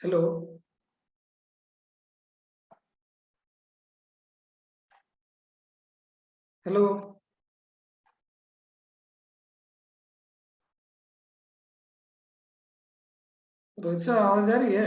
Hello hello Rohit साहब, आवाज आ रही है?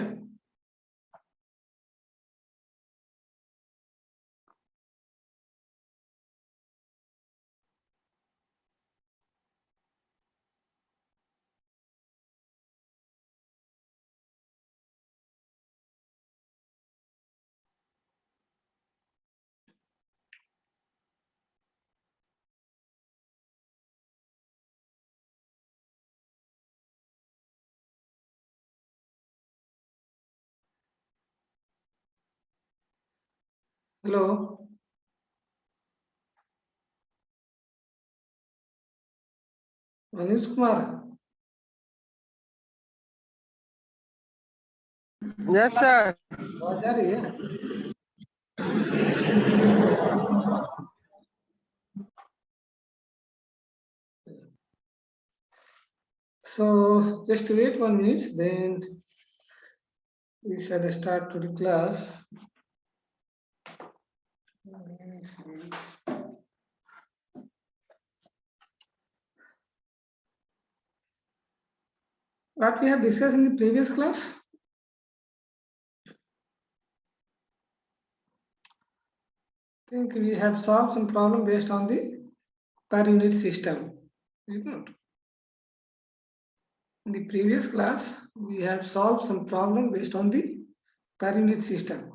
Hello Manish Kumar, yes sir. आवाज आ रही है? So just wait 1 minute, then we shall start to the class. What we have discussed in the previous class? I think we have solved some problem based on the per unit system. Is it not? In the previous class, we have solved some problem based on the per unit system.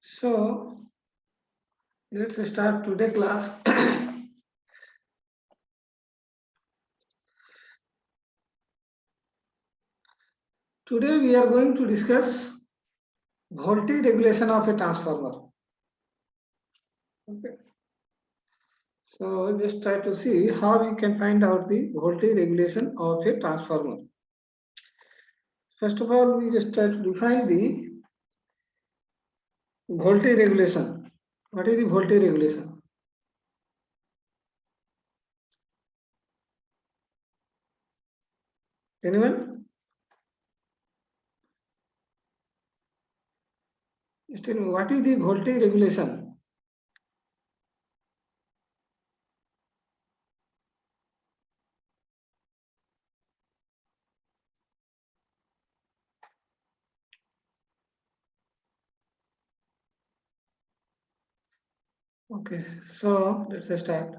So let's start today class. Today we are going to discuss voltage regulation of a transformer. Okay. So just try to see how we can find out the voltage regulation of a transformer. First of all, we just try to define the voltage regulation. What is the voltage regulation? Anyone? Just tell me, what is the voltage regulation? Okay, so let's start.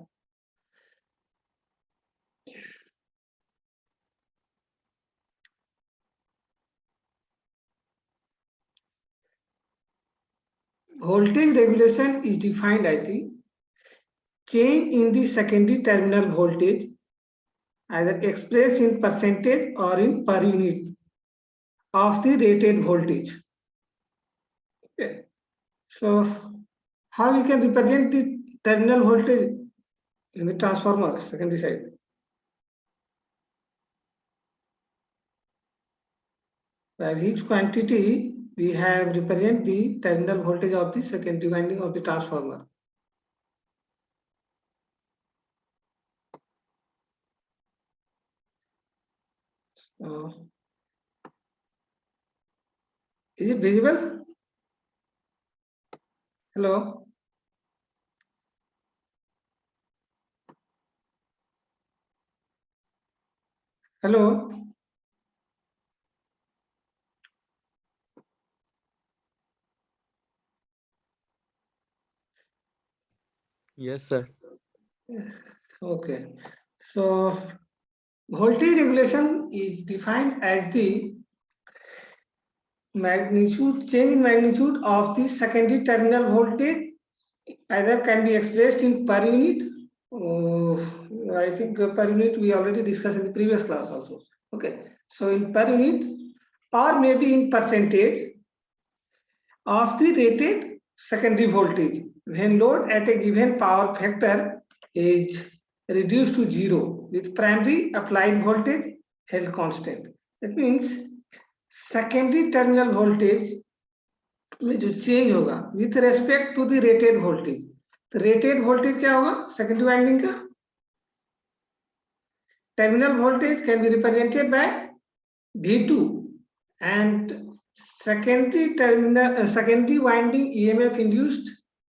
Voltage regulation is defined as the change in the secondary terminal voltage, either expressed in percentage or in per unit of the rated voltage. Okay. So how we can represent the terminal voltage in the transformer secondary side? By each quantity we have represent the terminal voltage of the secondary winding of the transformer. Is it visible? Hello? Hello? Yes sir. Okay. So voltage regulation is defined as the change in magnitude of the secondary terminal voltage, either can be expressed in per unit. I think per unit we already discussed in the previous class also. Okay, so in per unit or maybe in percentage of the rated secondary voltage when load at a given power factor is reduced to zero with primary applied voltage held constant. That means secondary terminal voltage में जो change होगा with respect to the rated voltage, तो rated voltage क्या होगा secondary winding का? terminal voltage can be represented by V2 and secondary winding EMF induced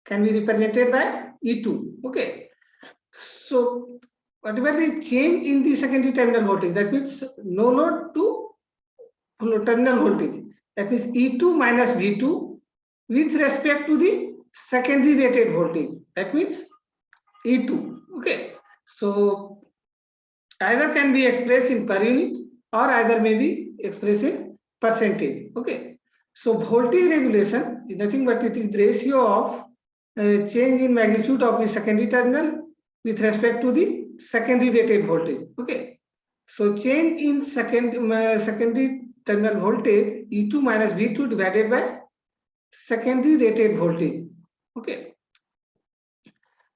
can be represented by E2. Okay. So whatever the change in the secondary terminal voltage, that means no load to terminal voltage, that means E2 minus V2 with respect to the secondary rated voltage, that means E2. Okay. So either can be expressed in per unit or either may be expressed in percentage. Okay. So voltage regulation is nothing but it is the ratio of change in magnitude of the secondary terminal with respect to the secondary rated voltage. Okay. So change in secondary terminal voltage E2 minus V2 divided by secondary rated voltage. Okay.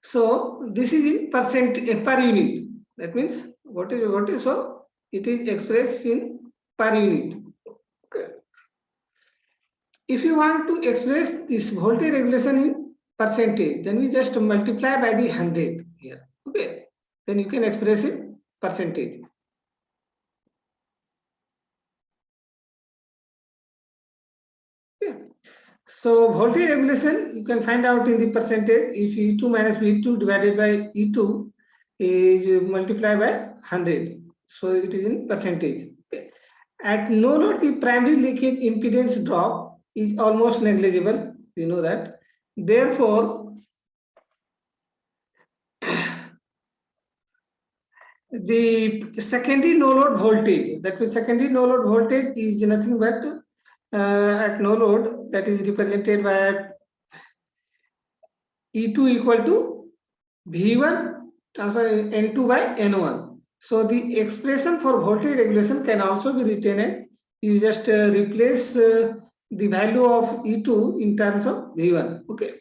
So this is in percent per unit. That means what is so it is expressed in per unit. Okay. If you want to express this voltage regulation in percentage, then we just multiply by the 100 here. Okay. Then you can express it percentage. Okay. So voltage regulation you can find out in the percentage if E2 minus V2 divided by E2 is multiplied by 100. So it is in percentage. Okay. At no load, the primary leakage impedance drop is almost negligible. We know that. Therefore, the secondary no load voltage, that means secondary no load voltage is nothing but at no load, that is represented by E2 equal to V1 transfer N2 by N1. So the expression for voltage regulation can also be written as you just replace the value of E2 in terms of V1. Okay.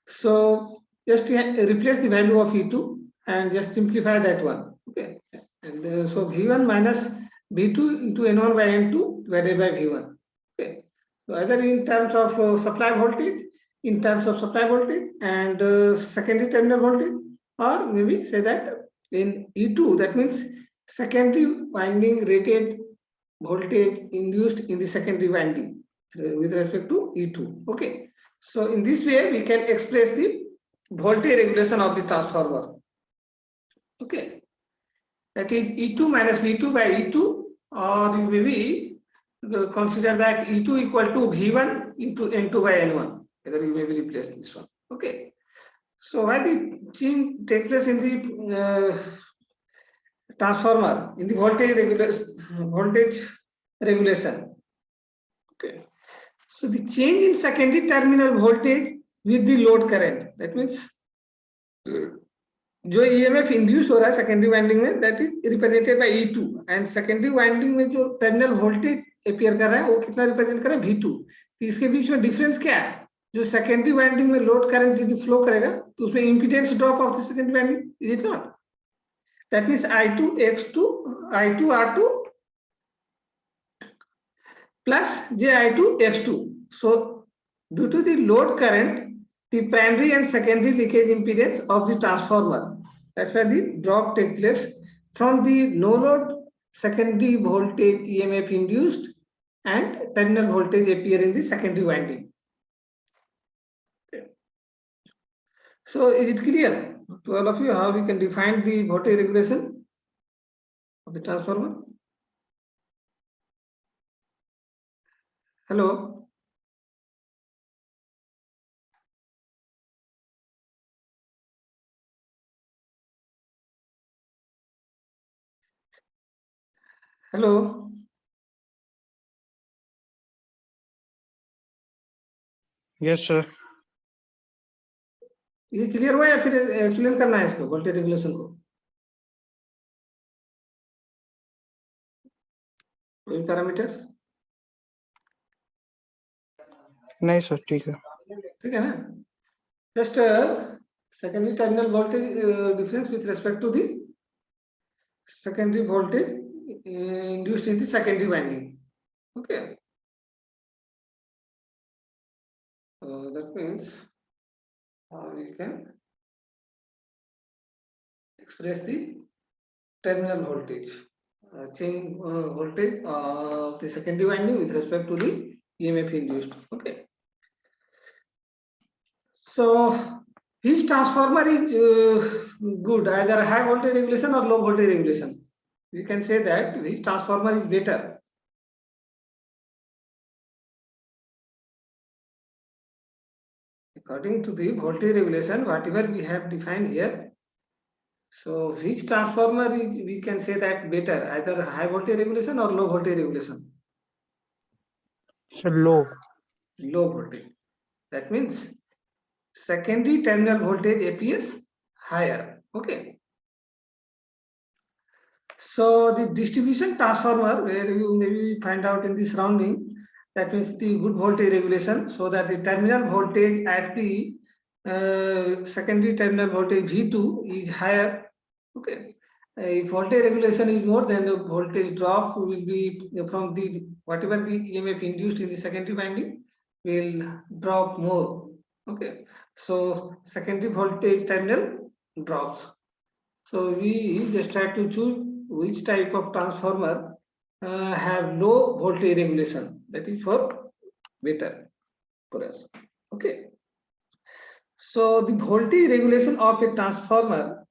So just replace the value of E2 and just simplify that one. Okay. And so V1 minus V2 into N1 by N2 divided by V1. Okay. So either in terms of supply voltage, in terms of supply voltage and secondary terminal voltage, or maybe say that in E2, that means secondary winding rated voltage induced in the secondary winding with respect to E2. Okay. So in this way, we can express the voltage regulation of the transformer. Okay. That is E2 minus V2 by E2, or you maybe consider that E2 equal to V1 into N2 by N1. Either you maybe replace this one. Okay. So why the change take place in the transformer in the voltage regulation. Okay. So the change in secondary terminal voltage with the load current, that means जो EMF induce हो रहा है secondary winding में that is represented by E2 and secondary winding में जो terminal voltage appear कर रहा है वो कितना रिप्रेजेंट कर रहा है V2. तो इसके बीच में डिफरेंस क्या है? जो सेकेंडरी वाइंडिंग में लोड करंट यदि फ्लो करेगा तो उसमें impedance drop of the secondary winding, is it not? That means I2 X2 I2 R2 plus JI2 X2. So due to the load current, the primary and secondary leakage impedance of the transformer, that's why the drop takes place from the no load secondary voltage EMF induced and terminal voltage appear in the secondary winding. Okay. So is it clear to all of you how we can define the voltage regulation of the transformer? Hello. Hello. Yes, sir. ये clear हुआ या फिर explain करना है इसको voltage regulation को? कोई parameters? नहीं सर, ठीक है। ठीक है ना? Just secondary terminal voltage difference with respect to the secondary voltage induced in the secondary winding. Okay. That means we can express the terminal voltage, change voltage of the secondary winding with respect to the EMF induced. Okay. So which transformer is good, either high voltage regulation or low voltage regulation? We can say that which transformer is better. According to the voltage regulation, whatever we have defined here, so which transformer is, we can say that better, either high voltage regulation or low voltage regulation? So low. Low voltage. That means secondary terminal voltage appears higher. Okay. So the distribution transformer, where you maybe find out in the surrounding, that means the good voltage regulation, so that the terminal voltage at the secondary terminal voltage V2 is higher. Okay. If voltage regulation is more, then the voltage drop will be from the whatever the EMF induced in the secondary winding will drop more. Okay. So secondary voltage terminal drops. So we just try to choose which type of transformer have low voltage regulation. That is for better for us. Okay. So the voltage regulation of a transformer,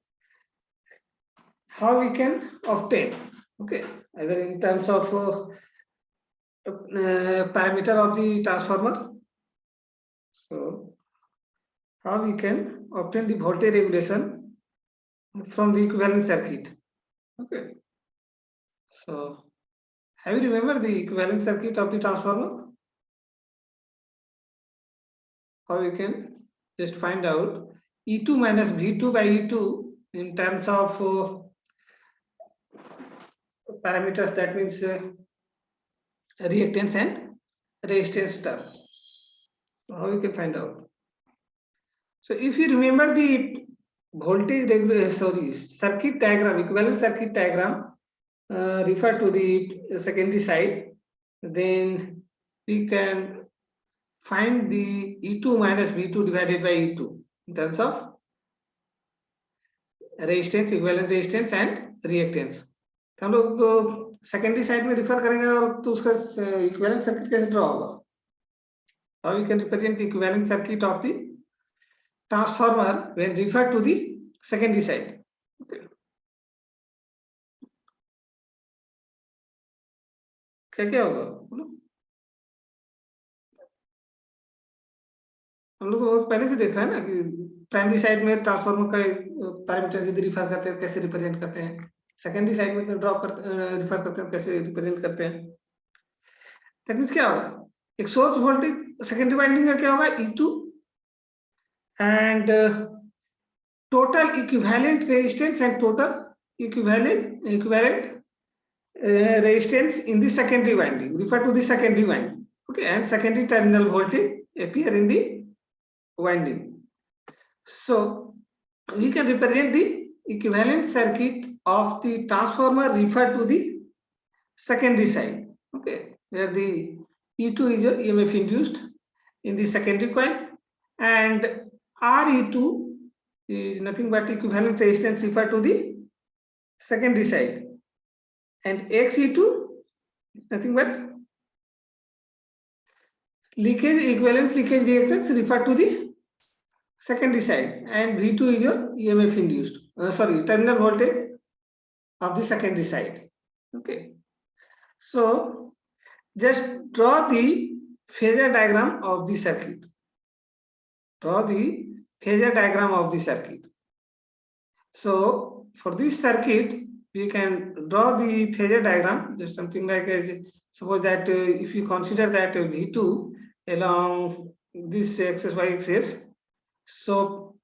how we can obtain? Okay, either in terms of parameter of the transformer. So how we can obtain the voltage regulation from the equivalent circuit? Okay. So have you remember the equivalent circuit of the transformer? How we can just find out E2 minus V2 by E2 in terms of parameters, that means reactance and resistance term. So how we can find out? So if you remember the circuit diagram, equivalent circuit diagram, refer to the secondary side, then we can find the E2 minus V2 divided by E2 in terms of resistance, equivalent resistance and reactance. हम लोग secondary side में refer करेंगे और तो उसका equivalent circuit कैसे draw होगा? How we can represent the equivalent circuit of the transformer when refer to the secondary side? क्या क्या होगा? हम लोग तो बहुत पहले से देख रहे हैं ना कि प्राइमरी साइड में ट्रांसफार्मर का पैरामीटर यदि रिफर करते हैं कैसे रिप्रेजेंट करते हैं, सेकेंडरी साइड में ड्रॉ करते रिफर करते हैं कैसे रिप्रेजेंट करते हैं. दैट मींस क्या होगा? एक सोर्स वोल्टेज सेकेंडरी वाइंडिंग का क्या होगा? E2 and total equivalent resistance and total equivalent resistance in the secondary winding, refer to the secondary winding. Okay, and secondary terminal voltage appear in the winding. So we can represent the equivalent circuit of the transformer refer to the secondary side. Okay, where the E2 is EMF induced in the secondary coil, and RE2 is nothing but equivalent resistance refer to the secondary side, and XE2 is nothing but leakage equivalent leakage reactance refer to the secondary side, and V2 is your EMF induced, terminal voltage of the secondary side. Okay, so just draw the phasor diagram of the circuit. Draw the phasor diagram of the circuit. So for this circuit we can draw the phasor diagram, just something like suppose that if you consider that V2 along this axis y axis, so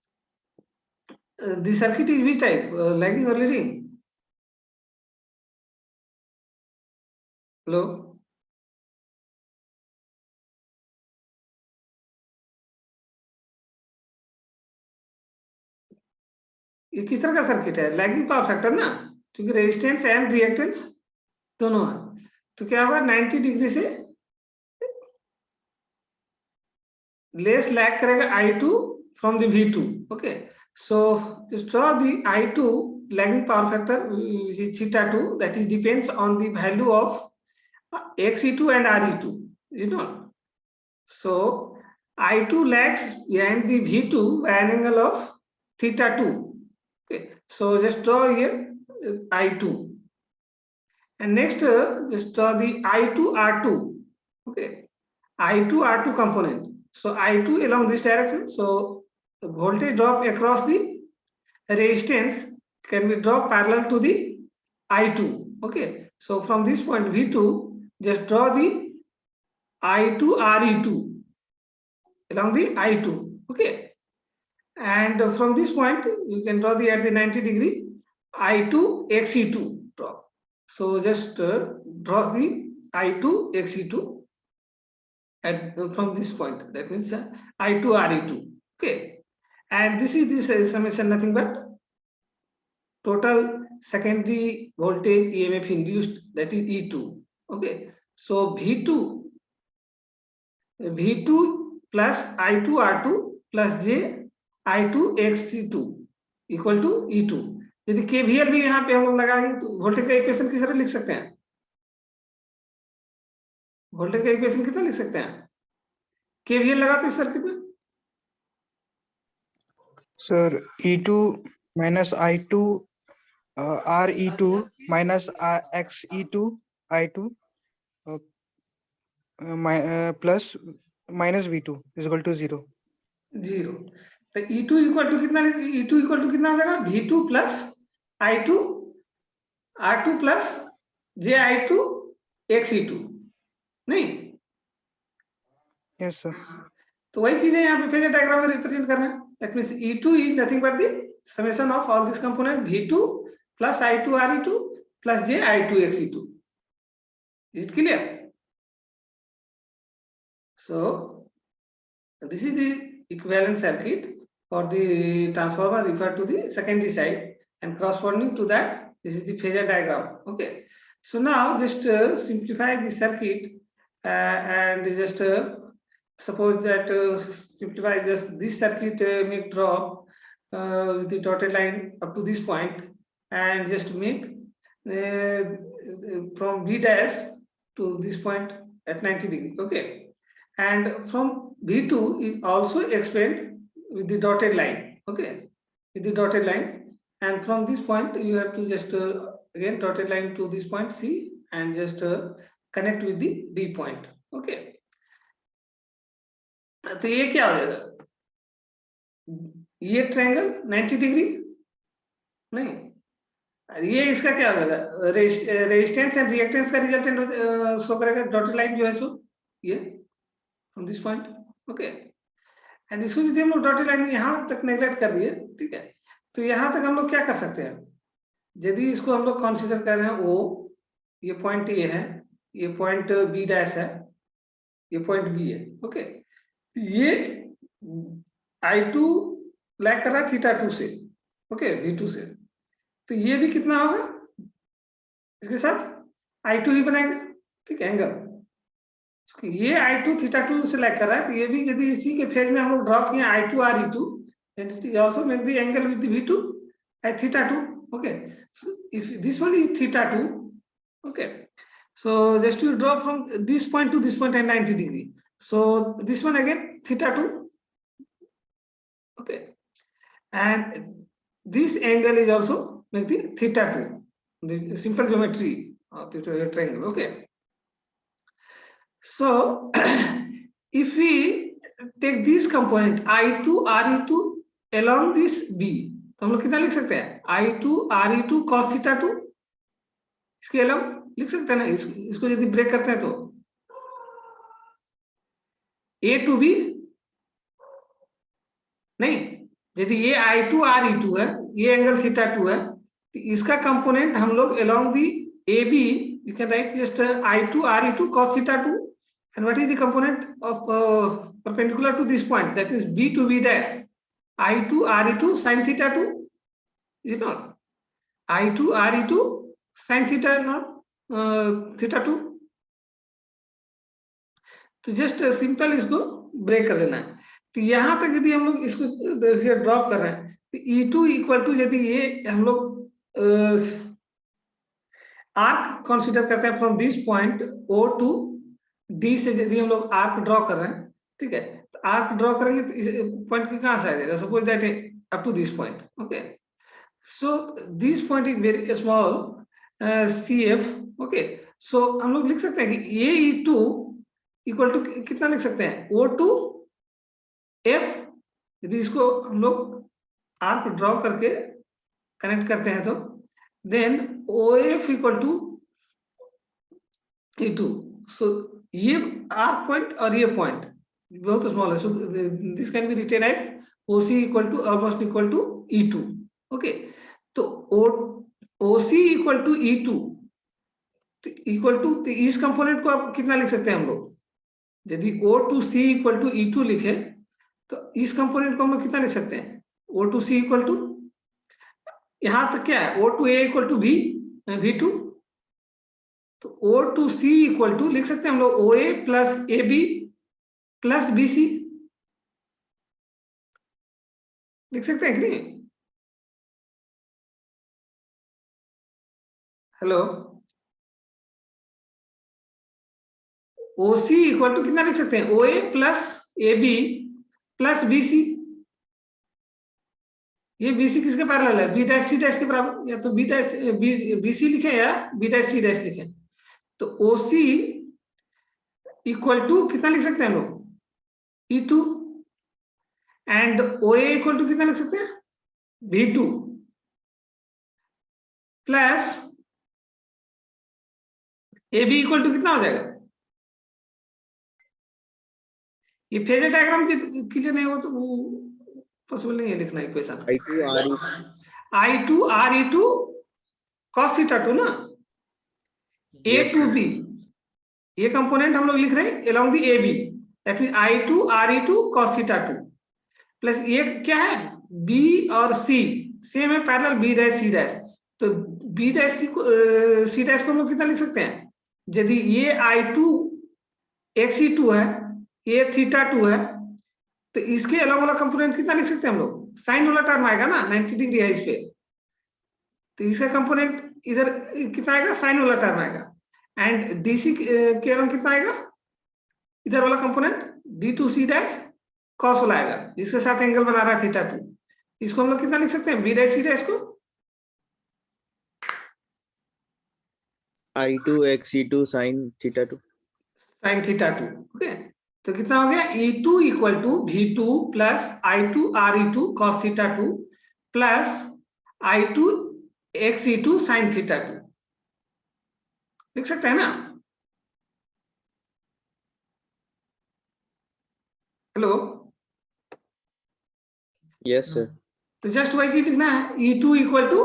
the circuit is which type, lagging or leading? Hello? ये किस तरह का circuit है? Lagging power factor ना, क्योंकि resistance and reactance दोनों है. तो क्या होगा? 90 डिग्री से लेस लैग करेगा I2 from the V2. Okay, so just draw the I2 lagging power factor, which is theta 2, that is depends on the value of XE2 and RE2, you know. So I2 lags behind the V2 by an angle of theta 2. Okay, so just draw here I2, and next just draw the I2 R2. Okay, I2 R2 component. So I2 along this direction. So the voltage drop across the resistance can be dropped parallel to the I2. Okay, so from this point V2, just draw the I2 RE2 along the I2. Okay, and from this point you can draw the at the 90-degree I2 XE2 drop. So just draw the I2 XE2 at from this point. That means I2 RE2. Okay, and this is summation nothing but total secondary voltage EMF induced, that is E2. Okay, so V2 plus I2 R2 plus J I2 XC2 equal to E2. यदि KVL भी यहाँ पे हम लोग लगाएंगे तो voltage का equation किस तरह लिख सकते हैं? वोल्टेज का इक्वेशन कितना लिख सकते हैं? KVL लगाते हैं सर्किट में sir E2 minus I2 RE2 minus XE2 I2 plus minus V2 is equal to 0. 0. तो E2 इक्वल टू कितना हो जाएगा? V2 plus I2 R2 plus JI2 XE2, नहीं? Yes sir. तो वही चीज है यहाँ पे फेजर डायग्राम में रिप्रेजेंट करना है. That means E2 is nothing but the summation of all these components V2 plus I2 RE2 plus JI2 XE2. Is it clear? So this is the equivalent circuit for the transformer referred to the secondary side, and corresponding to that, this is the phasor diagram. Okay, so now just simplify the circuit and just suppose that simplify this circuit, make drop with the dotted line up to this point, and just make from V dash to this point at 90 degree. Okay, and from V2 is also explained with the dotted line. Okay, with the dotted line, and from this point you have to just again dotted line to this point C, and just connect with the D point. Okay, तो ये क्या हो जाएगा? ये triangle 90 degree नहीं, ये इसका क्या हो जाएगा? रेजिस्टेंस एंड रिएक्टेंस का रिजल्टेंट शो करेगा डॉटेड लाइन जो है सो ये from this point. Okay, and इसको यदि हम लोग डॉटेड लाइन यहाँ तक नेग्लेक्ट कर दिए, ठीक है, तो यहाँ तक हम लोग क्या कर सकते हैं? यदि इसको हम लोग कंसीडर कर रहे हैं O, ये पॉइंट ए है, ये पॉइंट बी डैश है, ये पॉइंट बी है. ओके, ये I2 लैग कर रहा है थीटा 2 से. ओके, V2 से, तो ये भी कितना होगा? इसके साथ I2 ही बनाएगा, ठीक है, एंगल. ये I2 थीटा 2 से लैग कर रहा है, तो ये भी यदि इसी के फेज में हम लोग ड्रॉ किए I2 RE2, then it also make the angle with the V2 at theta 2. Okay, so if this one is theta 2, okay, so just to draw from this point to this point at 90 degree. So this one again theta 2. Okay, and this angle is also make the theta 2, the simple geometry of the triangle. Okay, so if we take this component I2 RE2 along this B, तो हम लोग कितना लिख सकते हैं? I2 RE2 cos theta 2, इसके अलावा लिख सकते हैं ना. इसको यदि ब्रेक करते हैं तो A to B नहीं, यदि ये I2 RE2 है, ये एंगल थीटा 2 है, तो इसका कंपोनेंट हम लोग along the AB, you can write just I2 RE2 cos theta 2, and what is the component of perpendicular to this point, that is B to B dash, I2 RE2 sin theta 2, is it not? I2 RE2 sin theta not theta 2. तो just simple इसको break कर देना है. तो यहाँ तक यदि हम लोग इसको ड्रॉप कर रहे हैं, तो E2 इक्वल टू, यदि ये हम लोग आर्क कंसीडर करते हैं from this point O to D से यदि हम लोग आर्क ड्रॉ कर रहे हैं, ठीक है, तो आर्क ड्रॉ करेंगे तो इस पॉइंट की कहां से आ जाएगा, suppose that up to this point, okay, so this point is very small C F, okay, so हम लोग लिख सकते हैं कि A E two equal to कितना लिख सकते हैं, ओ टू एफ, यदि इसको हम लोग आर्क ड्रॉ करके कनेक्ट करते हैं तो then O F equal to E2, so ये आर्क पॉइंट और ये पॉइंट बहुत स्मॉल है, so this can be written as OC equal to almost equal to E2, okay, तो OC equal to E2 equal to, इस component को आप कितना लिख सकते हैं हम लोग, यदि O to C equal to E2 लिखे तो इस कंपोनेंट को हम लोग कितना लिख सकते हैं, O to C equal to, यहां तक क्या है, O to A equal to V2, तो O to C equal to लिख सकते हैं हम लोग OA plus AB plus BC, लिख सकते हैं कि नहीं, हेलो, OC इक्वल टू कितना लिख सकते हैं, OA plus AB plus BC, ये BC किसके पैरेलल है, B डैश C डैश के बराबर, या तो B डैश BC लिखें या B डैश C डैश लिखें, तो OC इक्वल टू कितना लिख सकते हैं हम लोग, E2, and OA equal to कितना लिख सकते हैं, V2 plus AB equal to कितना हो जाएगा, ये फेजर डायग्राम के लिए नहीं हो तो वो पॉसिबल नहीं है लिखना equation, I2 RE2 cos theta 2 ना, A to B, ये कंपोनेंट हम लोग लिख रहे हैं along the AB, that means I2 RE2 cos theta 2 plus ये क्या है, B और C सेम है, parallel B dash C dash, तो B डैश C डैश को हम लोग कितना लिख सकते हैं, यदि ये I2 XE2 है, ये थीटा 2 है, तो इसके अलग वाला कंपोनेंट कितना लिख सकते हैं हम लोग, साइन वाला टर्म आएगा ना, 90 डिग्री है इस पे, तो इसका कंपोनेंट इधर कितना आएगा, साइन वाला टर्म आएगा, एंड डीसी के अलग कितना आएगा, इधर वाला कंपोनेंट D2C डैश कॉस वाला आएगा, जिसके साथ एंगल बना रहा है थीटा 2, इसको हम लोग कितना लिख सकते हैं, B डैश C डैश को I2 XE2 sin theta 2, sine theta 2, okay, तो कितना हो गया, E2 equal to V2 plus I2 RE2 cos theta 2 plus I2 XE2 sin theta 2, लिख सकते हैं ना, हेलो, yes sir, तो जस्ट वैसे ही लिखना है, E2 equal to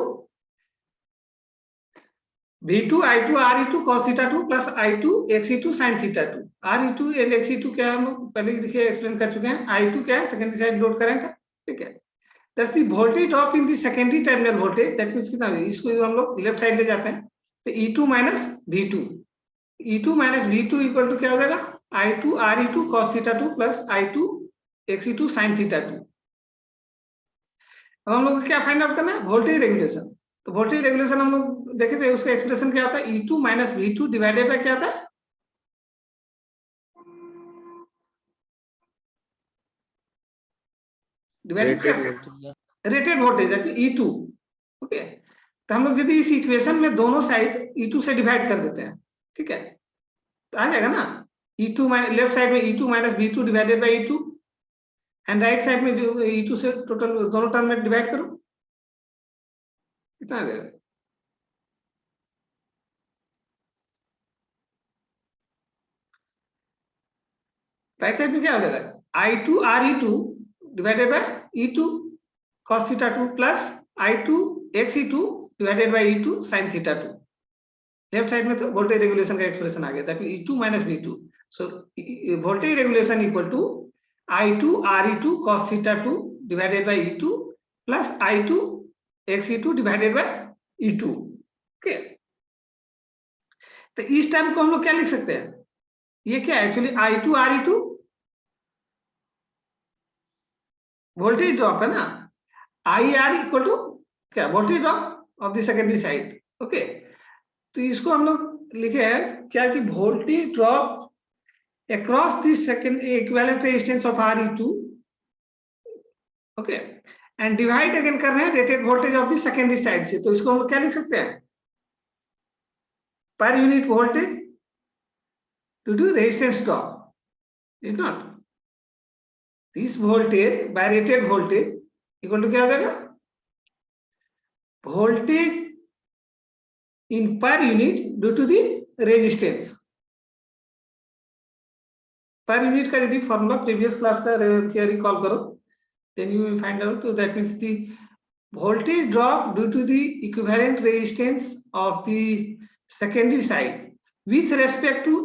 V2 I2 RE2 cos theta 2 plus I2 XE2 sin theta 2, RE2 and XE2 क्या है हम लोग पहले ही देखिए एक्सप्लेन कर चुके हैं, I2 क्या है, सेकेंडरी साइड लोड करंट है, ठीक है, that's the voltage drop in the secondary terminal voltage, that means कितना, इसको हम लोग लेफ्ट साइड ले जाते हैं, तो E2 minus V2, E2 minus V2 equal to क्या हो जाएगा, I2 RE2 cos theta 2 plus I2 XE2 sin theta 2, अब हम लोग को क्या फाइंड आउट करना है, वोल्टेज रेगुलेशन, तो वोल्टेज रेगुलेशन हम लोग देखे थे, उसका एक्सप्रेशन क्या होता है, E2 minus V2 divided by क्या होता है, डिवाइडेड क्या, rated voltage that means E2, okay, तो हम लोग यदि इस इक्वेशन में दोनों साइड E2 से डिवाइड कर देते हैं, ठीक है, तो आ जाएगा ना, E2 लेफ्ट साइड में E2 minus V2 divided by E2, and right side में जो E2 से टोटल दोनों टर्म में डिवाइड करो, कितना आ जाएगा, राइट साइड में क्या हो जाएगा, I2 RE2 divided by E2 cos theta 2 plus I2 XE2 divided by E2 sin theta 2, left side में तो वोल्टेज रेगुलेशन का एक्सप्रेशन आ गया, that means E2 minus V2, so voltage regulation equal to I2 RE2 cos theta 2 divided by E2 plus I2 XE2 divided by E2, okay, तो इस term को हम लोग क्या लिख सकते हैं, ये क्या है actually, I2 RE2 voltage drop है ना, IR इक्वल टू क्या, voltage drop, of the secondary side. Okay, तो इसको हम लोग लिखे हैं क्या कि voltage drop across the second equivalent resistance of RE2, okay, and divide again कर रहे हैं rated voltage of the secondary side से। तो इसको हम क्या लिख सकते हैं, per unit voltage due to resistance drop, is not this voltage by rated voltage equal to क्या हो जाएगा, voltage in per unit due to the resistance. Per unit का यदि फॉर्मूला प्रीवियस क्लास का रिकॉल करो, then you will find out, that means the voltage drop due to the equivalent resistance of the secondary side with respect to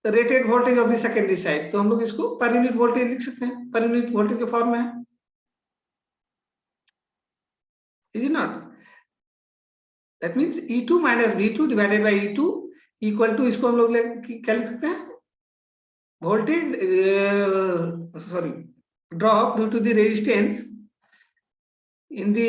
the rated voltage of the secondary side। तो हम लोग इसको पर unit voltage लिख सकते हैं, per unit voltage के form में है, is it not? That means E2 minus V2 divided by E2 equal to, इसको हम लोग क्या लिख सकते हैं, voltage sorry drop due to the resistance in the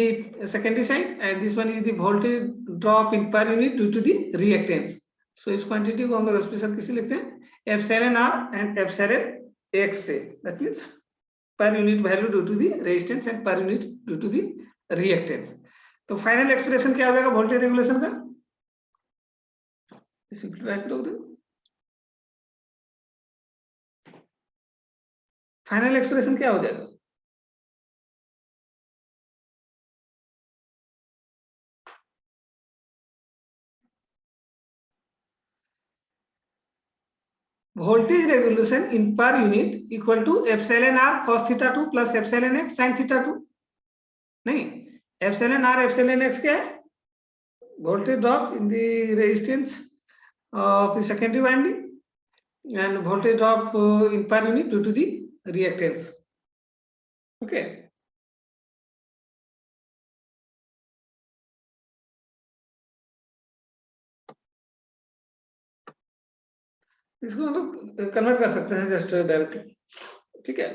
secondary side, and this one is the voltage drop in per unit due to the reactance। so इस quantity को हम लोग स्पेशल किसे लिखते हैं, epsilon r and epsilon x से, that means per unit value due to the resistance and per unit due to the reactance। तो final expression क्या हो जाएगा वोल्टेज रेगुलेशन का, सिंपलीफाई करो दो, फाइनल एक्सप्रेशन क्या हो जाएगा, voltage regulation in per unit equal to epsilon r cos theta 2 plus epsilon x sin theta 2। नहीं, epsilon r epsilon x क्या है, voltage drop in the resistance of the secondary winding and voltage drop in per unit due to the reactance। okay, इसको हम लोग convert कर सकते हैं just directly, ठीक है।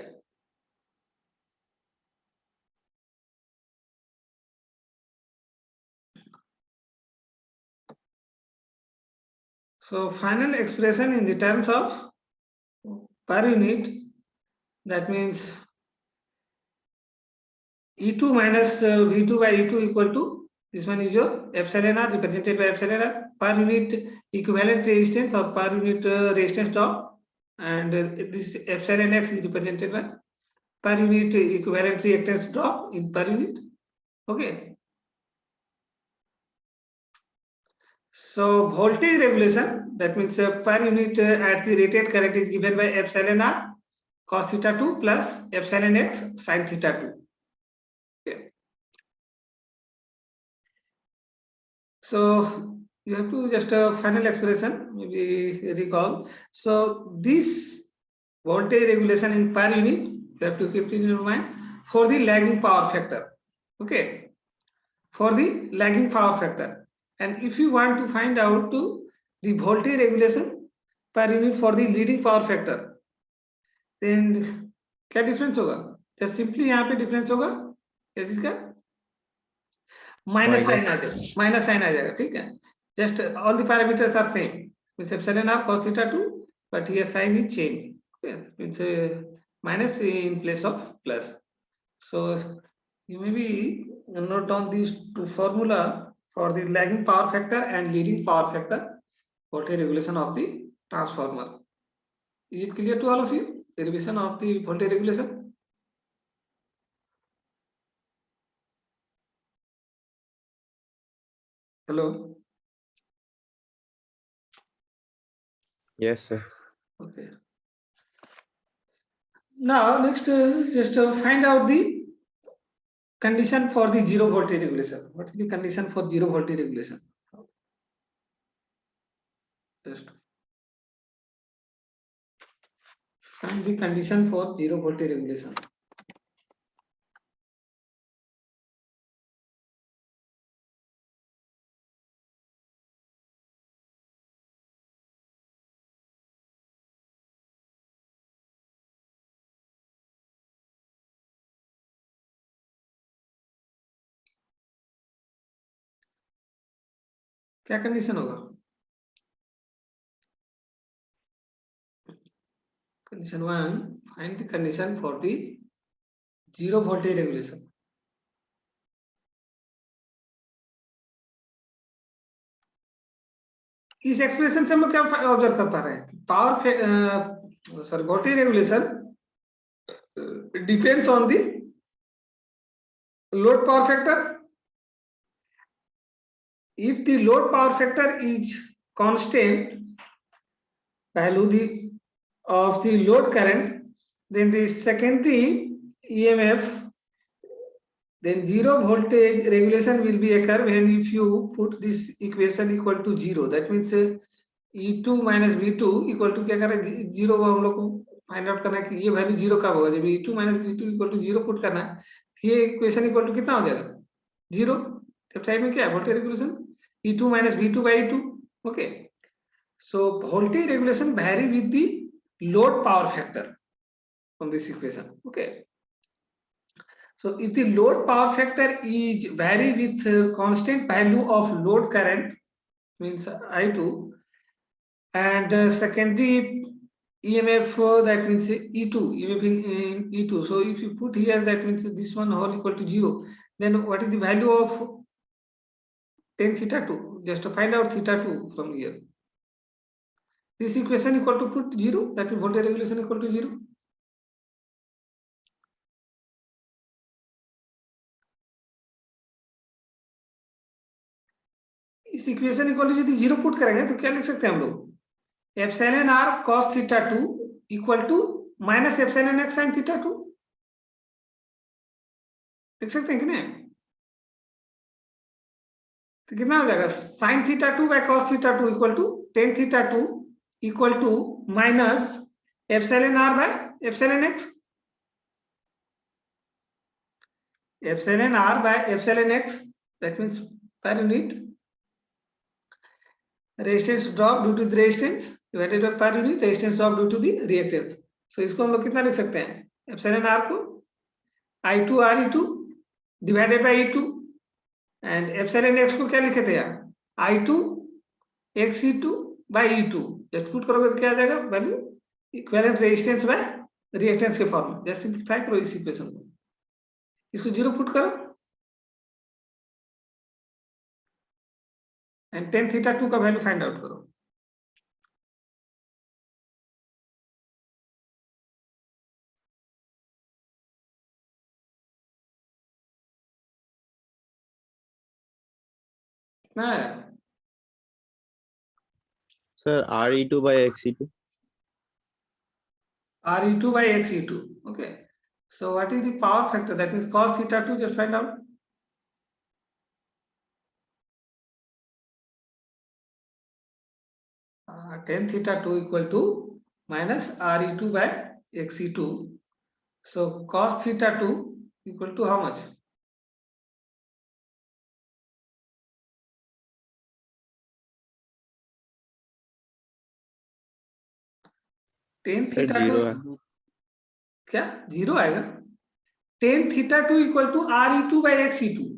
So final expression in the terms of per unit, that means E2 minus V2 by E2 equal to, this one is your epsilon r represented by epsilon r, per unit equivalent resistance or per unit resistance drop, and this epsilon x is represented by per unit equivalent reactance drop in per unit। okay, so voltage regulation, that means per unit at the rated current is given by epsilon r cos theta 2 plus epsilon x sin theta 2। okay, so you have to just final expression maybe recall। so this voltage regulation in per unit you have to keep in your mind for the lagging power factor। okay, for the lagging power factor, and if you want to find out to the voltage regulation per unit for the leading power factor, then क्या difference होगा, just simply यहाँ पे difference होगा इसका minus sign आ जाएगा, minus sign आ जाएगा, ठीक है। Just all the parameters are same, means epsilon of cos theta 2, but here sign is changed, okay, means minus in place of plus। so you may be note down these two formula for the lagging power factor and leading power factor voltage regulation of the transformer। is it clear to all of you, derivation of the voltage regulation? hello, Yes, sir. okay, now next just find out the condition for the zero voltage regulation। what is the condition for zero voltage regulation? just find the condition for zero voltage regulation। क्या condition होगा? Condition 1, find the condition for the zero voltage regulation. इस expression से हम लोग क्या observe कर पा रहे हैं? Power voltage regulation depends on the load power factor. If the load power factor is constant value of the load current, then the secondary EMF, then zero voltage regulation will be occur when if you put this equation equal to 0. That means E2 minus V2 equal to क्या करें? 0 को हम लोग को find out करना है कि ये वैल्यू 0 कब होगा? जब E2 minus V2 equal to 0 put करना है, ये इक्वेशन इक्वल टू कितना हो जाएगा? 0. लेफ्ट साइड में क्या है? Voltage regulation E2 minus V2 by E2. Okay. So voltage regulation vary with the load power factor from this equation. Okay. So if the load power factor is vary with constant value of load current, means I2, and secondary EMF, that means E2, EMF in E2. So if you put here, that means this one whole equal to 0. Then what is the value of tan theta 2? Just to find out theta 2 from here. This equation equal to put 0, that means voltage regulation equal to 0. इस equation equal to यदि 0 put करेंगे तो क्या लिख सकते हैं हम लोग? Epsilon r cos theta 2 equal to minus epsilon x sin theta 2 लिख सकते हैं कि नहीं? तो कितना हो जाएगा? sin theta 2 by cos theta 2 equal to tan theta 2 equal to minus epsilon r by epsilon x. Epsilon r by epsilon x, that means per unit resistance drop due to the resistance divided by per unit resistance drop due to the reactance. So इसको हम लोग कितना लिख सकते हैं? Epsilon r को I2 Re2 divided by E2 and epsilon x को क्या लिखे थे यार? I2 XE2 by E2. Just put करोगे तो क्या आ जाएगा? Value equivalent resistance bye reactance के फॉर्म में. जस्ट सिंपलीफाई करो इस इक्वेशन को, इसको 0 पुट करो एंड tan थीटा 2 का वैल्यू फाइंड आउट करो. कितना है? Sir, RE2 by XE2. Re2 by Xe2. Okay. So what is the power factor? That means cos theta 2. Just find out. Tan theta 2 equal to minus Re2 by Xe2. So cos theta 2 equal to how much? Tan Sir, theta 0 2 क्या 0 आएगा? tan theta 2 equal to Re2 by Xe2.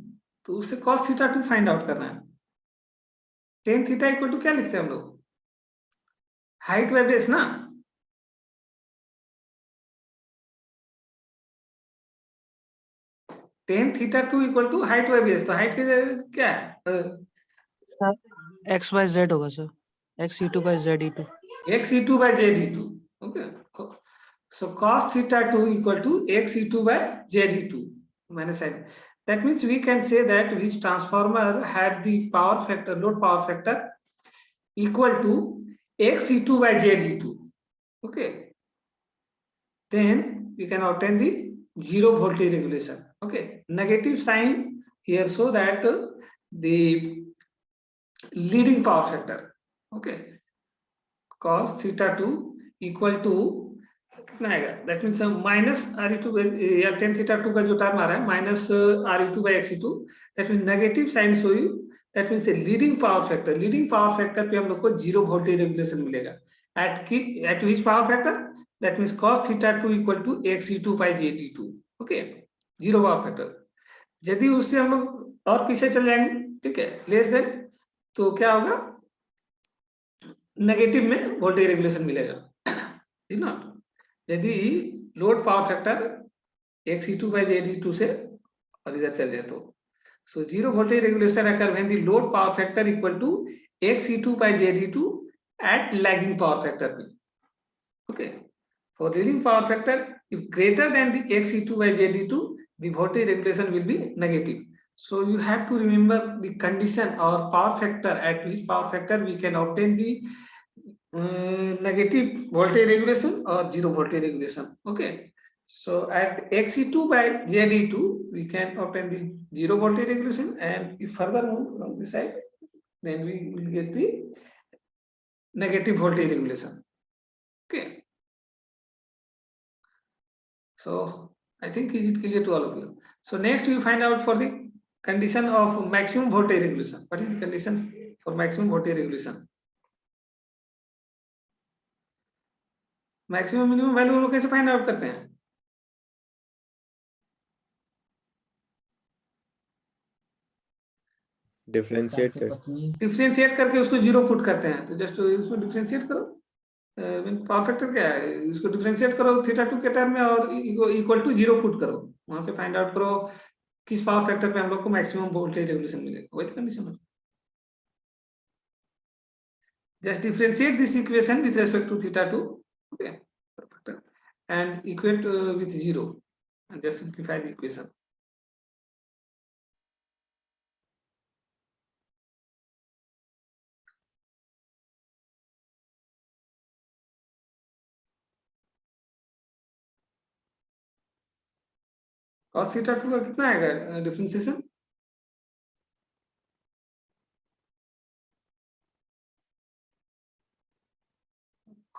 तो उससे cos theta 2 find out करना है. tan theta equal to क्या लिखते हैं हम लोग? हाइट बाय बेस ना. tan theta 2 equal to height by base. तो हाइट की क्या है? x by z होगा sir. xe2 by ze2. Xe2 by ze2. Okay. So cos theta 2 equal to xe2 by ze2 minus sine. That means we can say that which transformer had the power factor, load power factor equal to xe2 by ze2. Okay. Then we can obtain the zero voltage regulation. Okay. Negative sign here so that the leading power factor. Okay. Cos theta 2 equal to कितना आएगा? That means minus Re2 या tan theta 2 का जो term आ रहा है minus Re2 by Xe2. That means negative sign show you. That means a leading power factor. Leading power factor पे हम लोग को zero voltage regulation मिलेगा. At which power factor? That means cos theta 2 equal to Xe2 by Ze2. Okay. Zero power factor. यदि उससे हम लोग और पीछे चल जाएंगे, ठीक है, लेस देन तो क्या होगा, नेगेटिव में वोल्टेज रेगुलेशन मिलेगा, इज नॉट। यदि load power factor XE2 by ZE2 से और इधर चल जाए तो, so zero voltage regulation occur when the load power factor equal to XE2 by ZE2 at lagging power factor P. Okay, for leading power factor, if greater than the XE2 by ZE2, the voltage regulation will be negative. So you have to remember the condition or power factor at which power factor we can obtain the negative voltage regulation or zero voltage regulation. Okay, so at XE2 by ZE2 we can obtain the zero voltage regulation, and if further move on this side, then we will get the negative voltage regulation. Okay, so I think is it clear to all of you? So next we find out for the condition of maximum voltage regulation. What is the conditions for maximum voltage regulation? Maximum minimum value हम लोग कैसे find out करते हैं? Differentiate करके उसको zero put करते हैं, तो जस्ट इसको डिफरेंशिएट करो, पावर फैक्टर क्या है, इसको डिफरेंशिएट करो θ2 के टर्म में और इक्वल टू जीरो पुट करो, वहां से फाइंड आउट करो किस पावर फैक्टर पे हम लोग को मैक्सिमम वोल्टेज रेगुलेशन मिलेगा, वही कंडीशन है। Just differentiate this equation with respect to θ2, okay, and equate with 0 and just simplify the equation. cos θ2 का कितना आएगा डिफरेंशिएशन?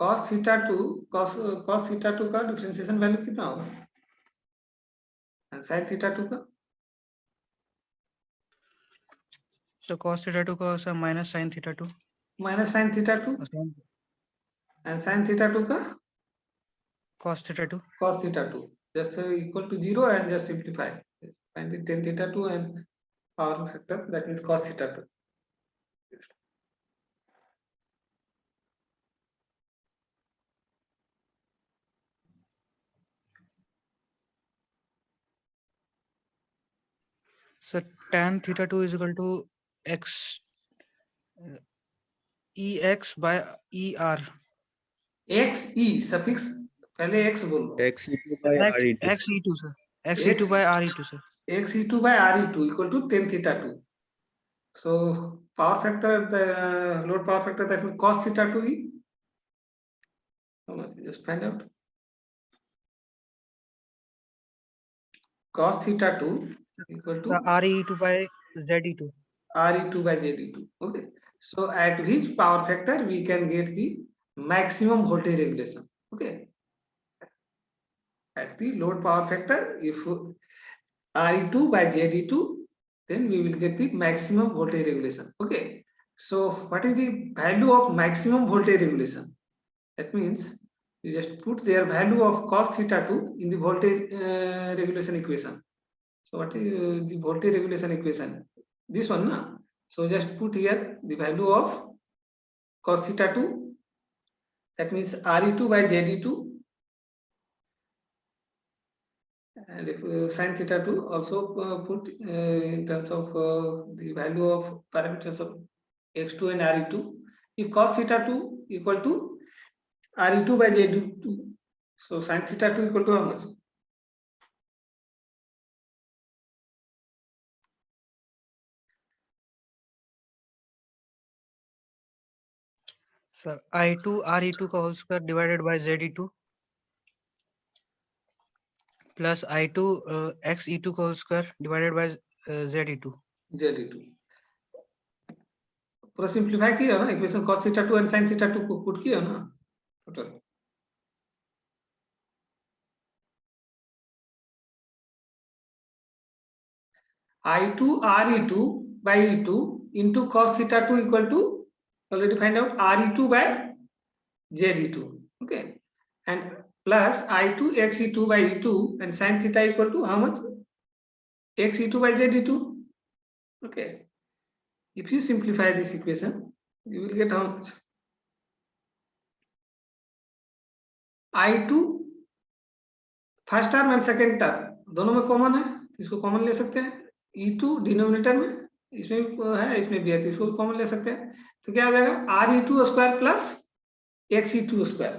cos θ2 का डिफरेंशिएशन वैल्यू कितना होगा? sin θ2 का? So cos θ2 का sir minus sin θ2 minus sin θ2 and sin θ2 का cos θ2 just equal to 0 and just simplify, find the tan θ2 and power factor, that means cos θ2. So tan θ2 is equal to x EX by ER. XE suffix पहले x बोलो, XE2 by RE2. XE2 sir, XE2 by RE2 sir. XE2 by RE2 equal to tan θ2. So power factor, the load power factor, that means cos θ2 is how much? Just find out. Cos θ2 equal to RE2 by ZE2. RE2 by ZE2. Okay, so at which power factor we can get the maximum voltage regulation? Okay, at the load power factor, if RE2 by ZE2, then we will get the maximum voltage regulation. Okay, so what is the value of maximum voltage regulation? That means you just put their value of cos θ2 in the voltage regulation equation. So what is the voltage regulation equation? This one, na? So just put here the value of cos θ2, that means RE2 by ZE2, and if sin θ2 also put in terms of the value of parameters of x2 and RE2. If cos θ2 equal to RE2 by ZE2, so sin θ2 equal to how much? Sir, I2 RE2 का whole square divided by ZE2 plus I2 XE2 का whole square divided by ZE2. ZE2 पूरा simplify किया ना, equation cos θ2 and sin θ2 को put किया ना total. I2 RE2 by E2 into cos θ2 equal to, already find out, RE2 by ZE2. Okay, and plus I2 XE2 by E2 and sin theta equal to how much? XE2 by ZE2. Okay, If you simplify this equation, you will get how much? I2 first term and second term दोनों में common है, इसको common ले सकते हैं। E2 denominator में, इसमें भी है, इसमें भी है, तो इसको कॉमन ले सकते हैं। तो क्या हो जाएगा? RE2 square plus XE2 square.